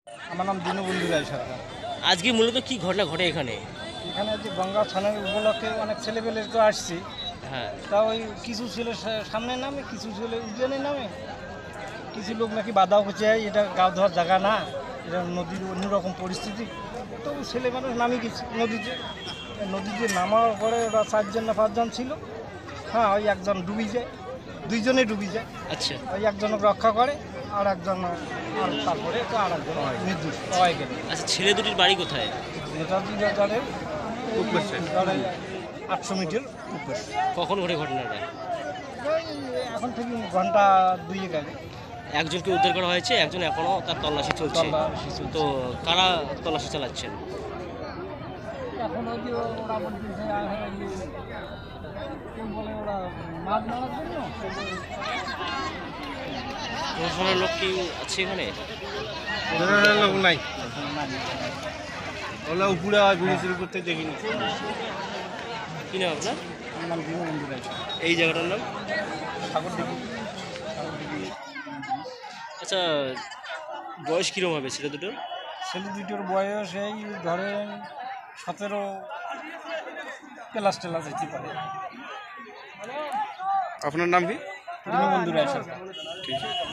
আমার নাম দীনবন্ধু রায় সরকার। আজকে মূলত কি ঘটনা ঘটে এখানে? এখানে যে গঙ্গা ছানের উপলক্ষে অনেক ছেলেপেলে তো আসছে, হ্যাঁ। তা ওই কিছু ছেলে সামনে নামে, কিছু ছেলে উদ্যানে নামে, কিছু লোক নাকি বাধাও করছে এটা গাও ধোয়ার জায়গা না, এটা নদীর অন্যরকম পরিস্থিতি। তো ছেলে মানুষ নামি গেছে নদীতে। নদীতে নামার পরে ওরা 4জন না 5জন ছিল। হ্যাঁ, ওই একজন ডুবি যায়, দুইজনে ডুবি যায়। আচ্ছা। ওই একজনকে রক্ষা করে, আর একজন আর তারপরে তো আর একজন নির্দোষ হয়ে গেল। আচ্ছা, ছেলে দুটির বাড়ি কোথায়? নেতাজি বাজারের 800 মিটার উপর। কখন ঘটে ঘটনাটা? ওই এখন থেকে ঘন্টা 2 আগে। একজনকে উদ্ধার করা হয়েছে, একজন এখনো তার তল্লাশি চলছে। তল্লাশি চলছে। তো কারা তল্লাশি চালাচ্ছেন? এখন ওই যে ওরা বলতেছে কোন বলে ওরা মাছ মারার জন্য। প্রশাসনের লোক কি আছে এখানে? লোক নাই, ওলা উপরে ঘুরে শুরু করতে দেখিনি। কি নাম আপনার? আমার নাম দীনবন্ধু রায়। এই জায়গাটার নাম? সাগর দেখি। আচ্ছা, বয়স কীরকম হবে ছেলে দুটোর? ছেলে দুটোর বয়স এই ধরেন 17 প্লাস টেলাস যেতে পারে। আপনার নাম কি? দীনবন্ধু রায় সরকার।